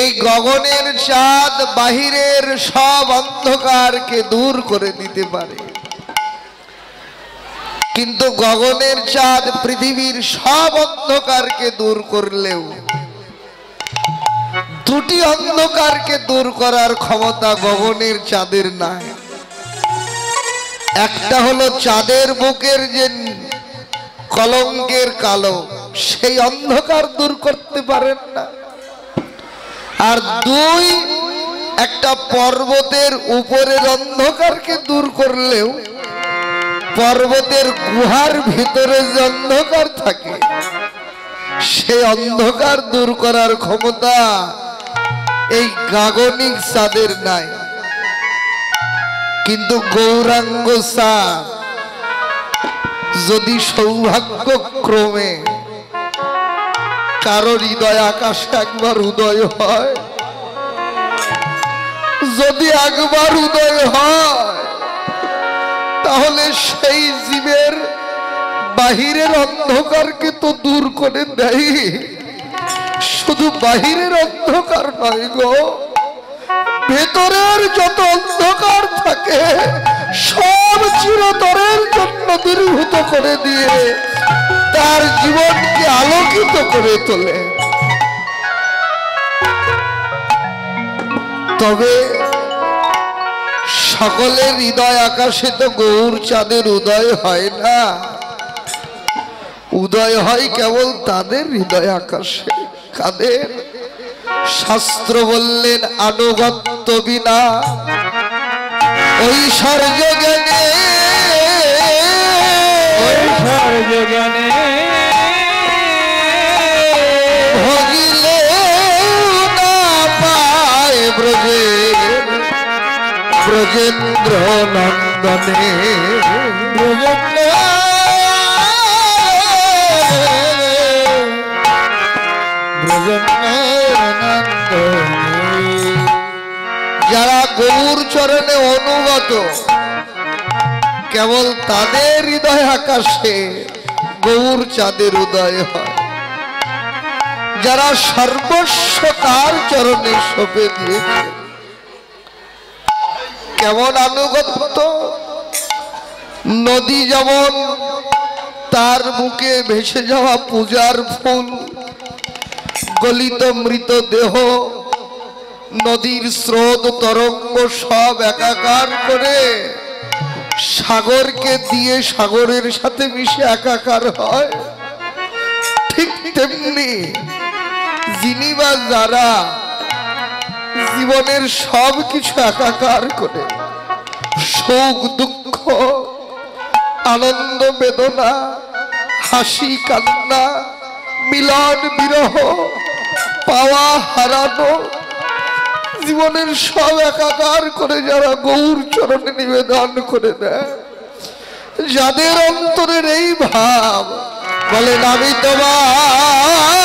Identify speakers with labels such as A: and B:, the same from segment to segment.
A: এই গগনের চাঁদ বাহিরের সব অন্ধকারকে দূর করে দিতে পারে, কিন্তু গগনের চাঁদ পৃথিবীর সব অন্ধকারকে দূর করলেও দুটি অন্ধকারকে দূর করার ক্ষমতা গগনের চাঁদের নাই। একটা হলো চাঁদের বুকের যে কলঙ্কের কালো, সেই অন্ধকার দূর করতে পারেন না। আর দুই, একটা পর্বতের উপরের অন্ধকারকে দূর করলেও পর্বতের গুহার ভিতরে যে অন্ধকার থাকে সেই অন্ধকার দূর করার ক্ষমতা এই গাগনিক চাঁদের নাই। কিন্তু গৌরাঙ্গ চাঁদ যদি সৌভাগ্যক্রমে কারো হৃদয় আকাশে একবার উদয় হয়, যদি একবার উদয় হয়, তাহলে সেই জীবের বাহিরের অন্ধকারকে তো দূর করে দেয়। শুধু বাহিরের অন্ধকার নয় গো, ভেতরের যত অন্ধকার থাকে সব চিরতরের জন্য দূরীভূত করে দিয়ে তার জীবনকে আলোকিত করে তোলে। তবে সকলের হৃদয় আকাশে তো গৌর চাঁদের উদয় হয় না, উদয় হয় কেবল তাদের হৃদয় আকাশে। কাদের? শাস্ত্র বললেন আনুগত্য বিনা ঐশ্বর্য জ্ঞানে, ঐশ্বর্য জ্ঞানে ভগিলে না পায় ব্রজেন্দ্র নন্দনে। যারা গৌর চরণে অনুগত কেবল তাদের হৃদয় আকাশে গৌর চাঁদের উদয় হয়। যারা সর্বস্ব তার চরণে সঁপে দিয়েছে, কেমন আনুগত্য! নদী যেমন তার বুকে ভেসে যাওয়া পূজার ফুল, গলিত মৃত দেহ, নদীর স্রোত তরঙ্গ সব একাকার করে সাগরকে দিয়ে সাগরের সাথে মিশে একাকার হয়, ঠিক তেমনি যিনি বা যারা জীবনের সব কিছু একাকার করে সুখ দুঃখ আনন্দ বেদনা হাসি কান্না মিলন বিরহ পাওয়া হারানো জীবনের সব একাকার করে যারা গৌর চরণে নিবেদন করে দেয়, যাদের অন্তরের এই ভাব, বলেন আমি তোমার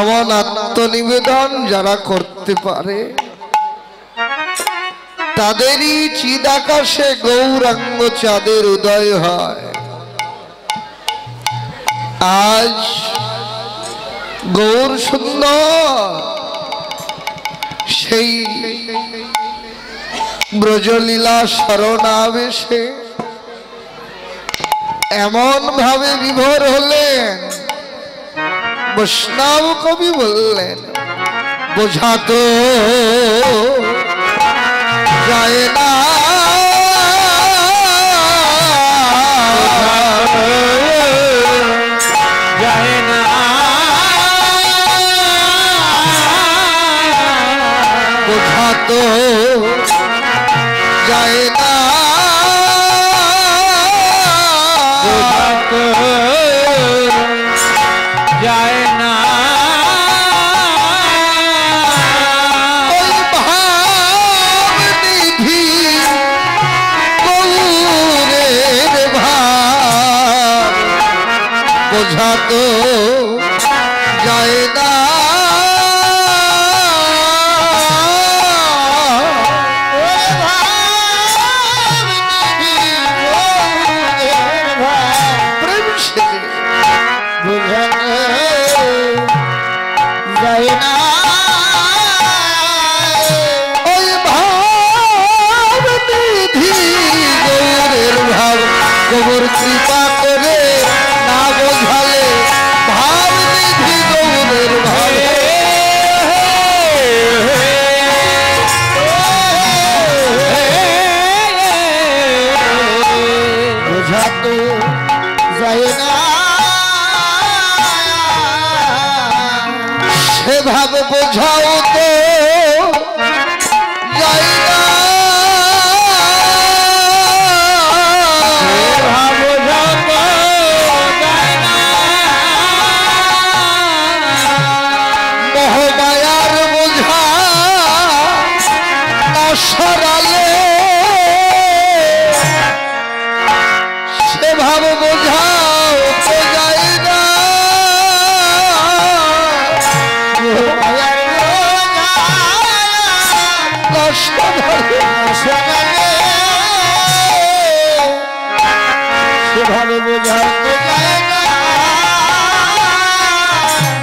A: এমন আত্মনিবেদন যারা করতে পারে তাদেরই চিদাকাশে গৌরাঙ্গ চাঁদের উদয় হয়। আজ গৌর সুন্দর সেই ব্রজলীলা শরণাবেশে এমন ভাবে বিভোর হলেন, বৈষ্ণব কবি বললেন বোঝা তো যায় না,
B: যায় না,
A: বোঝা তো যায় না,
B: বোঝা তো যায় না,
A: ওই ভাবনিধি গৌরের ভাব বোঝা তো যায় না, প্রেম সে
B: যায় না,
A: ওই ভাবনিধি গৌরের ভাব গৌর কৃপা করে না বোঝালে ভাবনিধি গৌরের ভাব
B: বোঝা তো যায় না,
A: সেভাবে বোঝাও তো যায় না, মোহমায়ার বোঝা না সরালে সেভাবে বোঝাও তো যায় না,
B: সেভাবে বোঝা তো যায় না,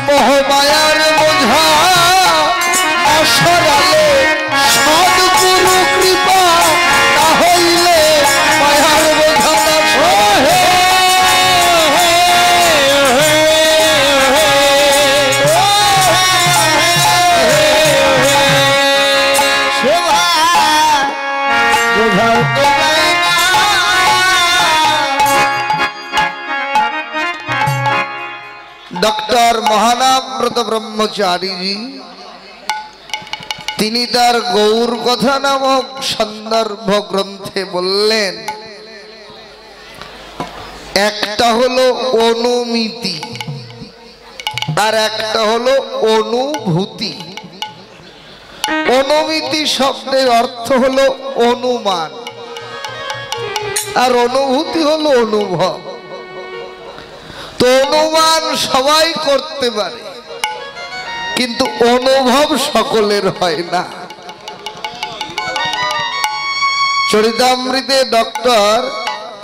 A: মোহমায়ার বোঝা না সরালে সদ্গুরু কৃপা না
B: বোঝা তো যায় না।
A: ডক্টর মহানামব্রত ব্রহ্মচারীজি তিনি তার গৌর কথা নামক সন্দর্ভ গ্রন্থে বললেন, একটা হলো অনুমিতি আর একটা হলো অনুভূতি। অনুমিতি শব্দের অর্থ হলো অনুমান, আর অনুভূতি হলো অনুভব। তো অনুমান সবাই করতে পারে, কিন্তু অনুভব সকলের হয় না। চরিতামৃতে ডক্টর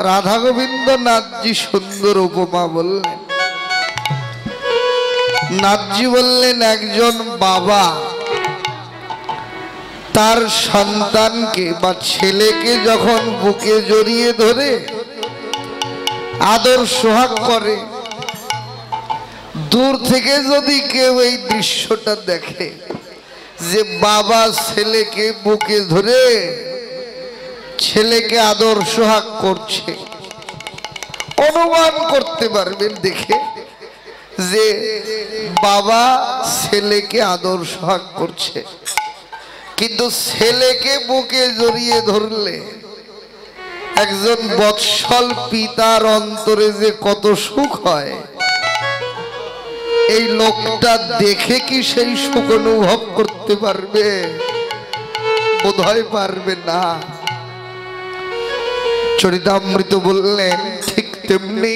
A: রাধা গোবিন্দ নাথজি সুন্দর উপমা বললেন। নাথজি বললেন, একজন বাবা তার সন্তানকে বা ছেলেকে যখন বুকে জড়িয়ে ধরে আদর সোহাগ করে, দূর থেকে যদি কেউ এই দৃশ্যটা দেখে যে বাবা ছেলেকে বুকে ধরে ছেলেকে আদর সোহাগ করছে, অনুমান করতে পারবেন দেখে যে বাবা ছেলেকে আদর সোহাগ করছে। কিন্তু ছেলেকে বুকে জড়িয়ে ধরলে একজন বৎসল পিতার অন্তরে যে কত সুখ হয়, এই লোকটা দেখে কি সেই সুখ অনুভব করতে পারবে? বোধহয় পারবে না। চরিতামৃত বললেন, ঠিক তেমনি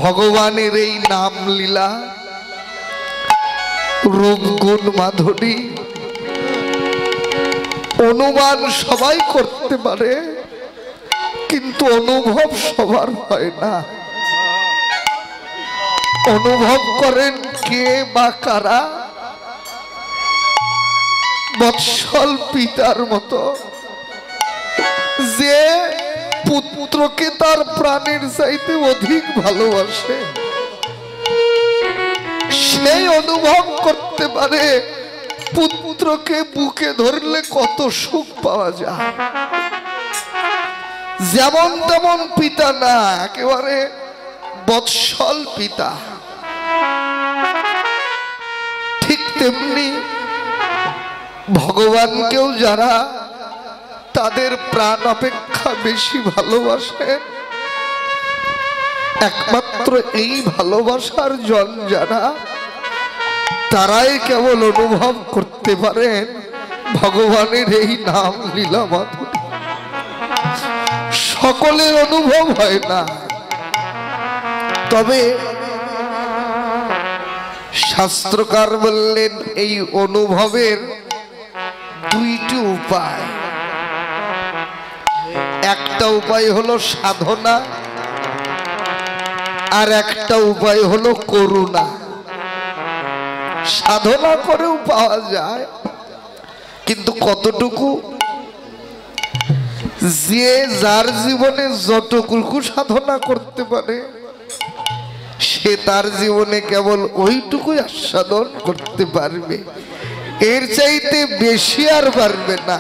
A: ভগবানের এই নাম লীলা, রূপ গুণ মাধুরী অনুমান সবাই করতে পারে, কিন্তু অনুভব সবার হয় না। অনুভব করেন কে বা কারা? বৎসল পিতার মতো, যে পুত্রকে তার প্রাণের চাইতে অধিক ভালোবাসে, সেই অনুভব করতে পারে পুত্রকে বুকে ধরলে কত সুখ পাওয়া যায়। যেমন তেমন পিতা না, একেবারে বৎসল পিতা। ঠিক তেমনি ভগবানকেও যারা তাদের প্রাণ অপেক্ষা বেশি ভালোবাসেন, একমাত্র এই ভালোবাসার জন যারা, তারাই কেবল অনুভব করতে পারেন ভগবানের এই নাম লীলা মাধুরী। সকলের অনুভব হয় না। তবে শাস্ত্রকার বললেন, এই অনুভবের দুইটি উপায়। একটা উপায় হলো সাধনা, আর একটা উপায় হলো করুণা। সাধনা করেও পাওয়া যায়, কিন্তু কতটুকু? যে যার জীবনে যতটুকু সাধনা করতে পারে, সে তার জীবনে কেবল ওইটুকুই আস্বাদন করতে পারবে, এর চাইতে বেশি আর পারবে না।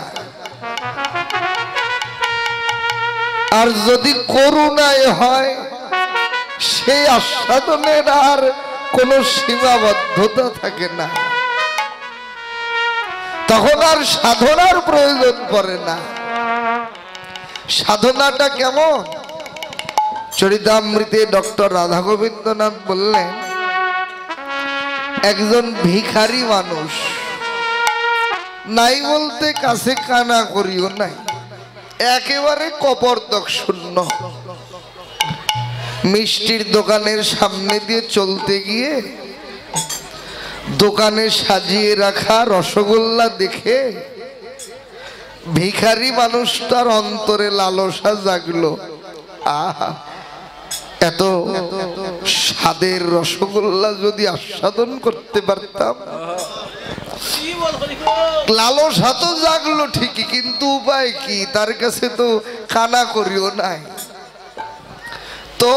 A: আর যদি করুণায় হয়, সেই আস্বাদনের আর কোনো সীমাবদ্ধতা থাকে না, তখন আর সাধনার প্রয়োজন পড়ে না। সাধনাটা কেমন? চরিতামৃতে ডক্টর রাধা গোবিন্দনাথ বললেন, একজন ভিখারি মানুষ, নাই বলতে কাছে কানা করিও নাই, একেবারে কপর্দক শূন্য, মিষ্টির দোকানের সামনে দিয়ে চলতে গিয়ে দোকানে সাজিয়ে রাখা রসগোল্লা দেখে ভিখারি মানুষটার অন্তরে লালসা জাগলো, আহা, এত স্বাদের রসগোল্লা যদি আস্বাদন করতে পারতাম। লালসা তো জাগলো ঠিকই, কিন্তু উপায় কি? তার কাছে তো কানা করিও নাই। তো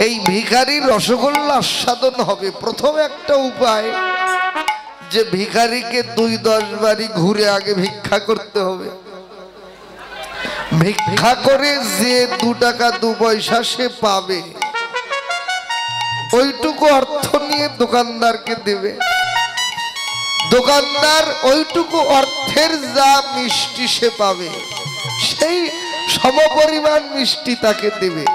A: এই ভিখারির রসগোল্লা আস্বাদন হবে, প্রথম একটা উপায় যে ভিখারিকে 2-10 বাড়ি ঘুরে আগে ভিক্ষা করতে হবে। ভিক্ষা করে যে 2 টাকা 2 পয়সা সে পাবে ওইটুকু অর্থ নিয়ে দোকানদারকে দেবে। দোকানদার ওইটুকু অর্থের যা মিষ্টি সে পাবে সেই সমপরিমাণ মিষ্টি তাকে দেবে।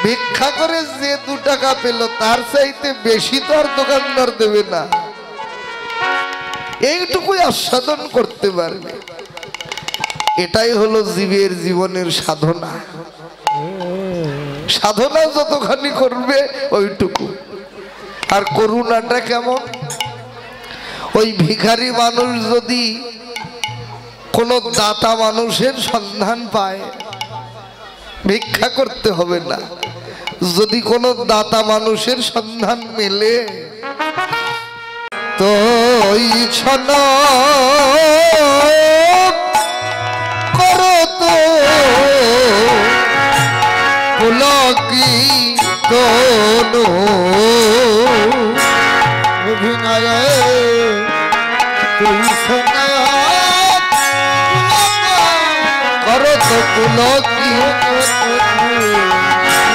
A: ভিক্ষা করে যে 2 টাকা পেল তার চাইতে বেশি তো আর দোকানদার দেবে না, এইটুকুই আস্বাদন করতে পারবে। এটাই হলো জীবের জীবনের সাধনা। সাধনা যতখানি করবে ওইটুকু। আর করুণাটা কেমন, ওই ভিখারি মানুষ যদি কোনো দাতা মানুষের সন্ধান পায়, ভিক্ষা করতে হবে না, যদি কোনো দাতা মানুষের সন্ধান মেলে তো ওই ছন করো তো পুলকি তনু
B: অভিনয়ে তুই শোনা
A: করো তো পুলকি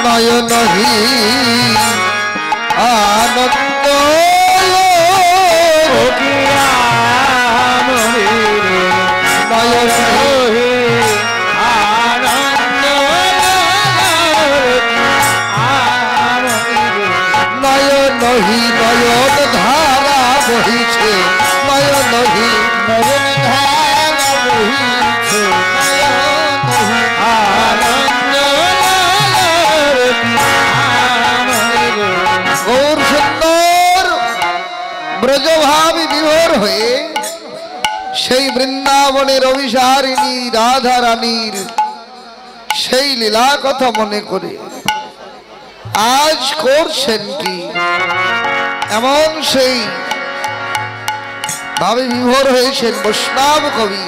A: নয়নহি আনন্দ নয়নহি নয়ন ধারা বহিছে, নয়নহি
B: নয়ন ধারা বহিছে, আনন্দ
A: গৌর সুন্দর ব্রজভাবী বিভোর হয়ে সেই বৃন্দাবনের অভিসারিণী রাধা রানীর সেই লীলা কথা মনে করে আজ করছেন কি, এমন সেই ভাবে বিভোর হয়েছেন বৈষ্ণব কবি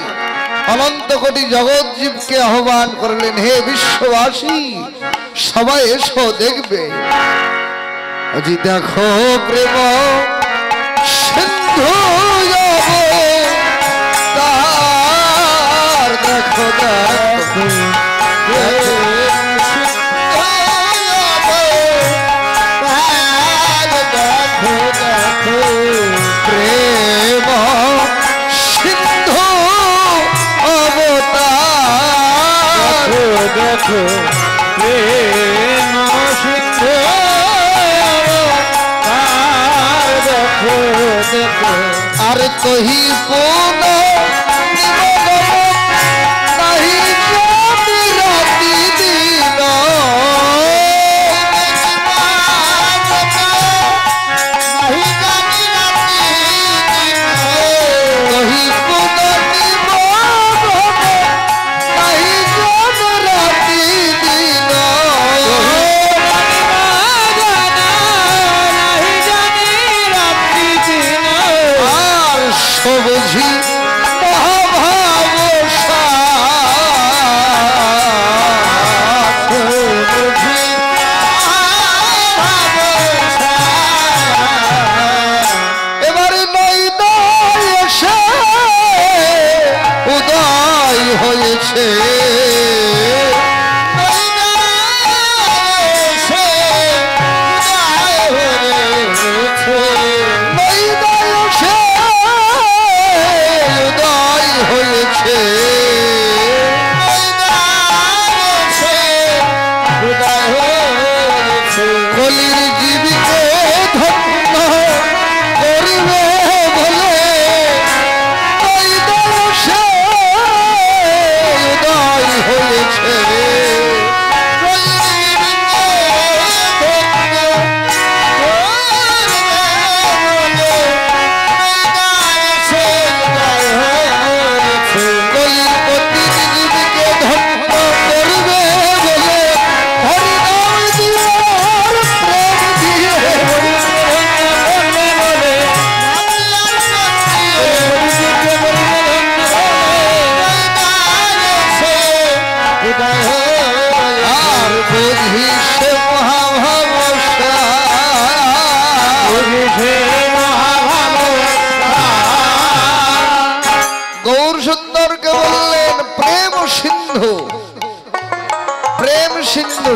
A: অনন্ত কোটি জগৎ জীবকে আহ্বান করলেন, হে বিশ্ববাসী সবাই এসো দেখবে, আজি দেখো প্রেম সিন্ধু তার দেখো দেখো প্রেম সিন্ধু অবতার
B: দেখো প্রেম সিন্ধু দেখো দেখো
A: আর তহি পুন নাহি জাতি রাতি দিন তহি পুন নাহি জাত রাতি দিন আর সবুঝি মহাভাব এবারে নই এসে উদয় হয়েছে, উদয় হয়েছে কলির জীবিকে ধন্য করিবে বলে উদয় হয়েছে।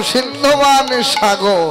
A: সিন্ধবান সাগর